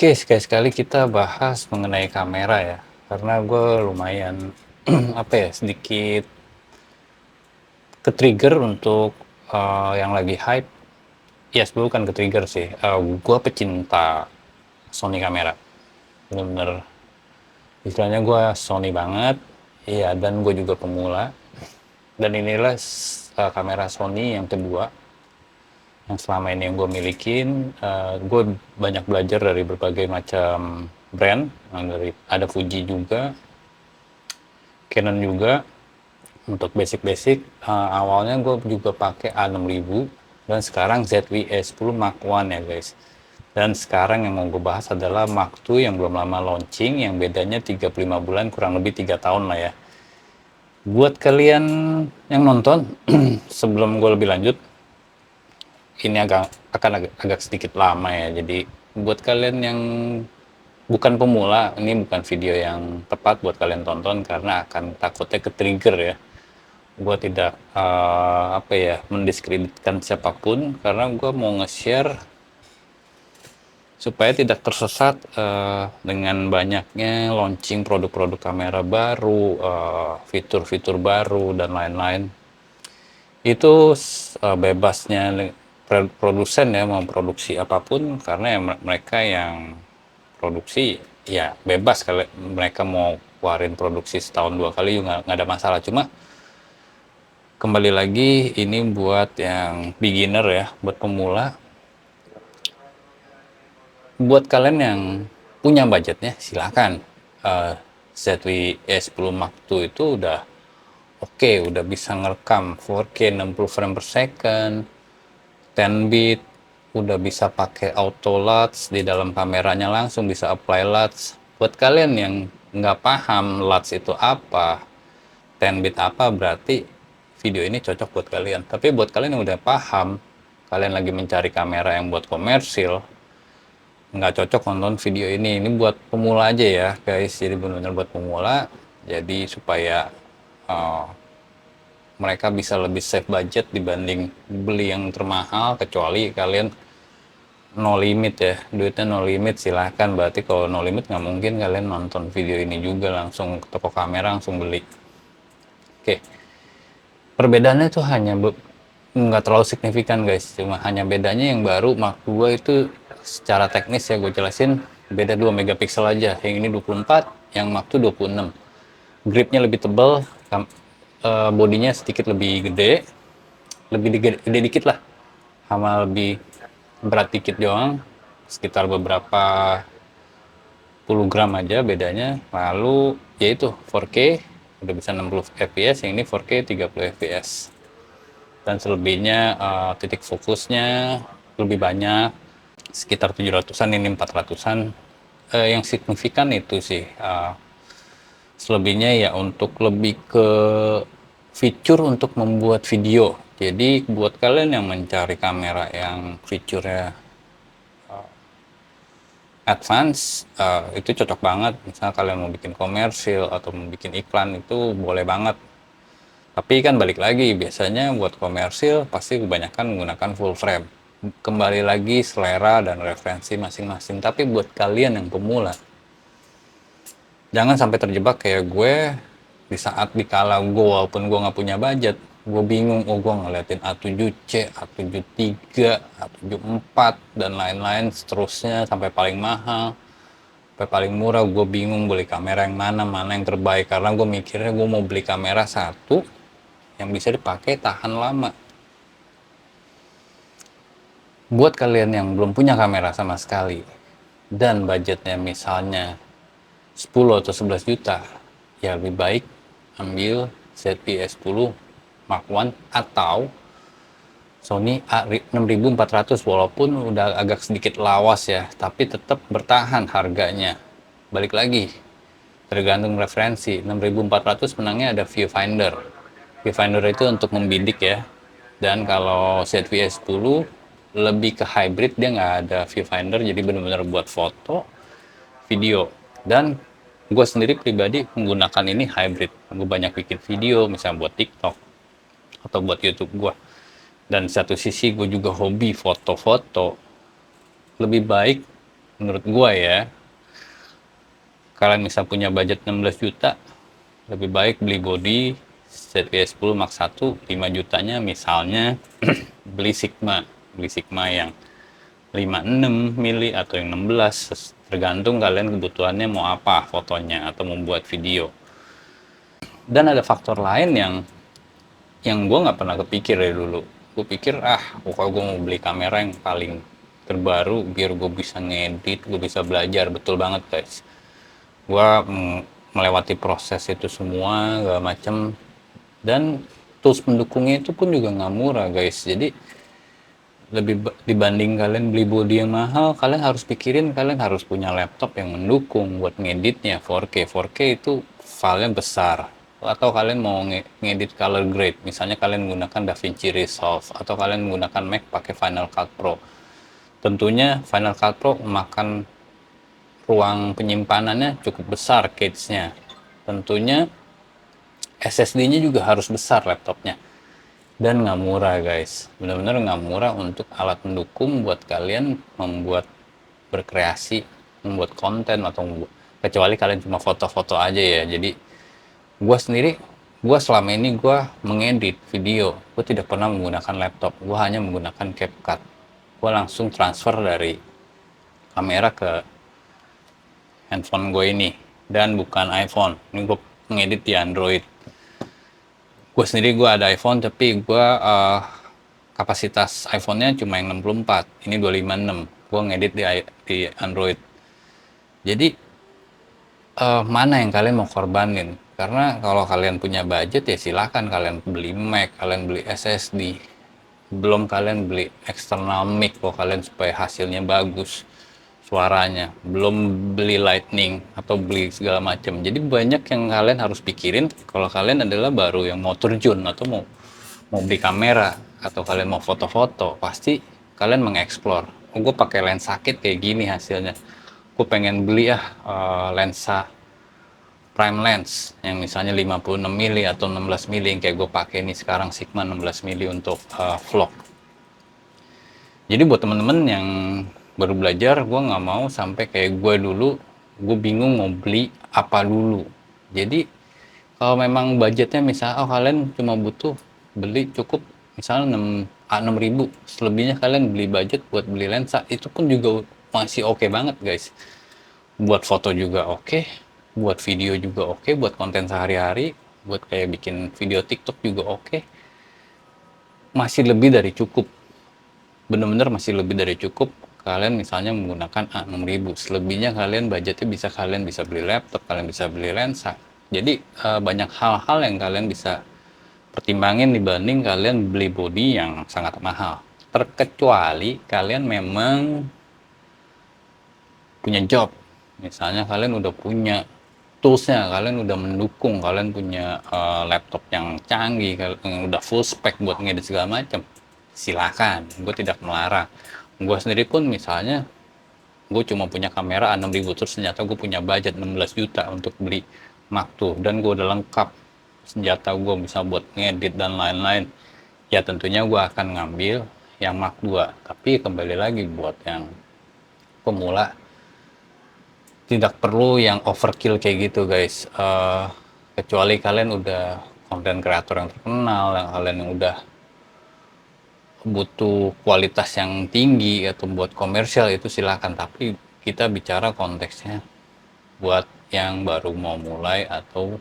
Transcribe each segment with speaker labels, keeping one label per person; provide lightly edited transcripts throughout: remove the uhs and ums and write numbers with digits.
Speaker 1: Oke, sekali-sekali kita bahas mengenai kamera ya, karena gue lumayan apa ya, sedikit ke-trigger untuk yang lagi hype. Ya, sebelum bukan ke-trigger sih, gue pecinta Sony kamera, bener-bener istilahnya gue Sony banget. Iya, dan gue juga pemula, dan inilah kamera Sony yang kedua yang selama ini yang gue milikin. Gue banyak belajar dari berbagai macam brand, dari ada Fuji juga, Canon juga. Untuk basic-basic, awalnya gue juga pakai A6000 dan sekarang ZV-E10 Mark I ya guys. Dan sekarang yang mau gue bahas adalah Mark II yang belum lama launching, yang bedanya 35 bulan, kurang lebih 3 tahun lah ya. Buat kalian yang nonton, sebelum gue lebih lanjut, ini agak sedikit lama ya. Jadi buat kalian yang bukan pemula, ini bukan video yang tepat buat kalian tonton karena akan takutnya ke-trigger ya. Gue tidak apa ya, mendiskreditkan siapapun, karena gue mau nge-share supaya tidak tersesat dengan banyaknya launching produk-produk kamera baru, fitur-fitur baru dan lain-lain. Itu bebasnya produsen ya mau produksi apapun, karena ya mereka yang produksi ya bebas, kalau mereka mau keluarin produksi setahun 2 kali juga nggak ada masalah. Cuma kembali lagi, ini buat yang beginner ya, buat pemula. Buat kalian yang punya budgetnya, silakan. ZV-E10 Mark II itu udah oke, udah bisa ngerekam 4K 60 frame per second, 10 bit, udah bisa pakai auto LUTs di dalam kameranya, langsung bisa apply LUTs. Buat kalian yang nggak paham LUTs itu apa, 10 bit apa, berarti video ini cocok buat kalian. Tapi buat kalian yang udah paham, kalian lagi mencari kamera yang buat komersil, nggak cocok nonton video ini buat pemula aja ya guys. Jadi benar-benar buat pemula, jadi supaya uh, mereka bisa lebih save budget dibanding beli yang termahal. Kecuali kalian no limit ya, duitnya no limit, silahkan. Berarti kalau no limit nggak mungkin kalian nonton video ini juga langsung ke toko kamera langsung beli. Oke, perbedaannya tuh hanya nggak terlalu signifikan guys, cuma hanya bedanya yang baru Mark II itu secara teknis ya gue jelasin, beda 2 megapiksel aja. Yang ini 24, yang Mark II 26. Gripnya lebih tebal, bodinya sedikit lebih gede, gede dikit lah, sama lebih berat dikit doang, sekitar beberapa puluh gram aja bedanya. Lalu yaitu 4K udah bisa 60 fps, yang ini 4K 30 fps. Dan selebihnya titik fokusnya lebih banyak, sekitar 700-an, ini 400-an. Yang signifikan itu sih, selebihnya ya untuk lebih ke fitur untuk membuat video. Jadi buat kalian yang mencari kamera yang fiturnya advance, itu cocok banget. Misalnya kalian mau bikin komersil atau mau bikin iklan, itu boleh banget. Tapi kan balik lagi, biasanya buat komersil pasti kebanyakan menggunakan full frame. Kembali lagi selera dan referensi masing-masing. Tapi buat kalian yang pemula, jangan sampai terjebak kayak gue. Di saat dikala gue, walaupun gue nggak punya budget, gue bingung, oh gue ngeliatin A7C, A73, A74, dan lain-lain seterusnya sampai paling mahal, sampai paling murah. Gue bingung beli kamera yang mana yang terbaik, karena gue mikirnya gue mau beli kamera satu yang bisa dipakai tahan lama. Buat kalian yang belum punya kamera sama sekali dan budgetnya misalnya 10 atau 11 juta, ya lebih baik ambil ZV-E10 Mark I atau Sony A6400. Walaupun udah agak sedikit lawas ya, tapi tetap bertahan harganya. Balik lagi, tergantung referensi. 6400 menangnya ada viewfinder. Viewfinder itu untuk membidik ya. Dan kalau ZV-E10 lebih ke hybrid, dia nggak ada viewfinder, jadi benar-benar buat foto, video. Dan gue sendiri pribadi menggunakan ini hybrid. Gue banyak bikin video, misalnya buat TikTok atau buat YouTube gue. Dan satu sisi gue juga hobi foto-foto. Lebih baik menurut gua ya, kalian bisa punya budget 16 juta, lebih baik beli body ZV-10 Mark 1 5 jutanya misalnya beli Sigma yang 56 mili atau yang 16, tergantung kalian kebutuhannya mau apa fotonya atau membuat video. Dan ada faktor lain yang gue nggak pernah kepikir dari dulu. Gue pikir pokoknya gue mau beli kamera yang paling terbaru biar gue bisa ngedit, gue bisa belajar. Betul banget guys, gue melewati proses itu semua gak macem, dan tools pendukungnya itu pun juga nggak murah guys. Jadi dibanding kalian beli body yang mahal, kalian harus pikirin kalian harus punya laptop yang mendukung buat ngeditnya 4K. 4K itu filenya besar. Atau kalian mau ngedit color grade, misalnya kalian menggunakan DaVinci Resolve atau kalian menggunakan Mac pakai Final Cut Pro. Tentunya Final Cut Pro memakan ruang penyimpanannya cukup besar, cache-nya. Tentunya SSD-nya juga harus besar laptopnya. Dan nggak murah guys, bener-bener nggak murah untuk alat pendukung buat kalian membuat berkreasi, membuat konten, atau kecuali kalian cuma foto-foto aja ya. Jadi gue sendiri, gue selama ini gue mengedit video, gue tidak pernah menggunakan laptop, gue hanya menggunakan CapCut. Gue langsung transfer dari kamera ke handphone gue ini, dan bukan iPhone. Ini gue mengedit di Android. Gue sendiri gue ada iPhone, tapi gue kapasitas iPhone-nya cuma yang 64, ini 256. Gue ngedit di Android. Jadi mana yang kalian mau korbanin? Karena kalau kalian punya budget ya silakan kalian beli Mac, kalian beli SSD. Belum kalian beli external mic kalau kalian supaya hasilnya bagus suaranya. Belum beli lightning atau beli segala macam. Jadi banyak yang kalian harus pikirin kalau kalian adalah baru yang mau terjun atau mau beli kamera atau kalian mau foto-foto. Pasti kalian mengeksplor, gue pakai lensa kit kayak gini hasilnya, gue pengen beli lensa prime lens yang misalnya 56 mili atau 16 mili yang kayak gue pakai ini sekarang, Sigma 16 mili untuk vlog. Jadi buat temen-temen yang baru belajar, gue nggak mau sampai kayak gue dulu, gue bingung mau beli apa dulu. Jadi kalau memang budgetnya misalnya kalian cuma butuh beli cukup misalnya 6 ribu, selebihnya kalian beli budget buat beli lensa, itu pun juga masih oke banget guys. Buat foto juga oke, buat video juga oke, buat konten sehari-hari, buat kayak bikin video TikTok juga oke. Masih lebih dari cukup, bener-bener masih lebih dari cukup. Kalian misalnya menggunakan A6000, selebihnya kalian budgetnya kalian bisa beli laptop, kalian bisa beli lensa. Jadi banyak hal-hal yang kalian bisa pertimbangin dibanding kalian beli body yang sangat mahal. Terkecuali kalian memang punya job, misalnya kalian udah punya toolsnya, kalian udah mendukung, kalian punya laptop yang canggih, yang udah full spec buat ngedit segala macam, silakan, gue tidak melarang. Gue sendiri pun misalnya gue cuma punya kamera A6000, terus ternyata gue punya budget 16 juta untuk beli Mark II, dan gue udah lengkap senjata gue bisa buat ngedit dan lain-lain, ya tentunya gue akan ngambil yang Mark II. Tapi kembali lagi buat yang pemula, tidak perlu yang overkill kayak gitu guys. Kecuali kalian udah konten kreator yang terkenal, yang kalian yang udah butuh kualitas yang tinggi atau buat komersial, itu silakan. Tapi kita bicara konteksnya buat yang baru mau mulai atau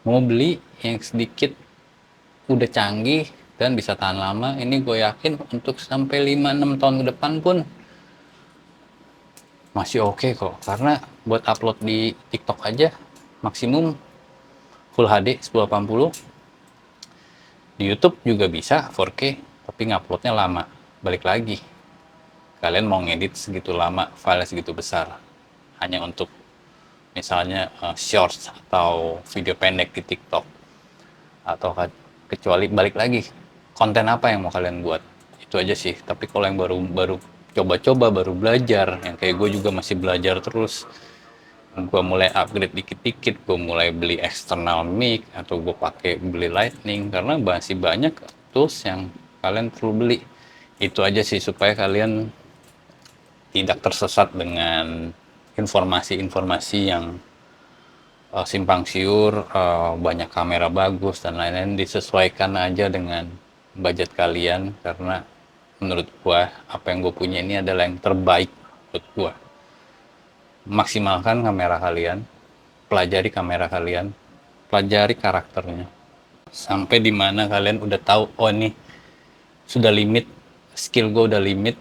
Speaker 1: mau beli yang sedikit udah canggih dan bisa tahan lama. Ini gue yakin untuk sampai 5-6 tahun ke depan pun masih oke kok, karena buat upload di TikTok aja maksimum Full HD 1080, di YouTube juga bisa 4K, tapi nguploadnya lama. Balik lagi, kalian mau ngedit segitu lama, file segitu besar, hanya untuk misalnya shorts atau video pendek di TikTok, atau kecuali balik lagi konten apa yang mau kalian buat, itu aja sih. Tapi kalau yang baru coba-coba, baru belajar, yang kayak gue juga masih belajar terus, gue mulai upgrade dikit-dikit, gue mulai beli external mic atau gue pakai beli lightning, karena masih banyak tools yang kalian perlu beli. Itu aja sih, supaya kalian tidak tersesat dengan informasi-informasi yang simpang siur, banyak kamera bagus dan lain-lain. Disesuaikan aja dengan budget kalian, karena menurut gua apa yang gue punya ini adalah yang terbaik menurut gua. Maksimalkan kamera kalian, pelajari kamera kalian, pelajari karakternya, sampai dimana kalian udah tahu, oh ini sudah limit, skill gue udah limit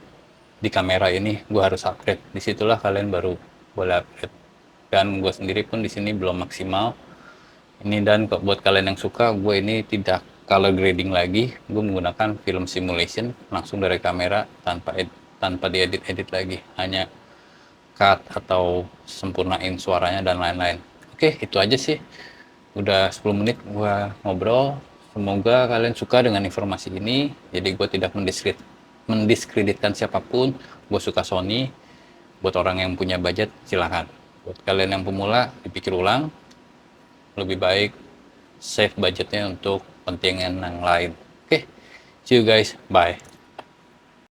Speaker 1: di kamera ini, gue harus upgrade. Disitulah kalian baru boleh upgrade. Dan gue sendiri pun di sini belum maksimal ini. Dan buat kalian yang suka, gue ini tidak color grading lagi, gue menggunakan film simulation langsung dari kamera, tanpa diedit lagi, hanya cut atau sempurnain suaranya dan lain-lain. Oke, itu aja sih. Udah 10 menit gua ngobrol. Semoga kalian suka dengan informasi ini. Jadi gue tidak mendiskreditkan siapapun. Gue suka Sony. Buat orang yang punya budget, silahkan. Buat kalian yang pemula, dipikir ulang. Lebih baik save budgetnya untuk kepentingan yang lain. Oke, see you guys. Bye.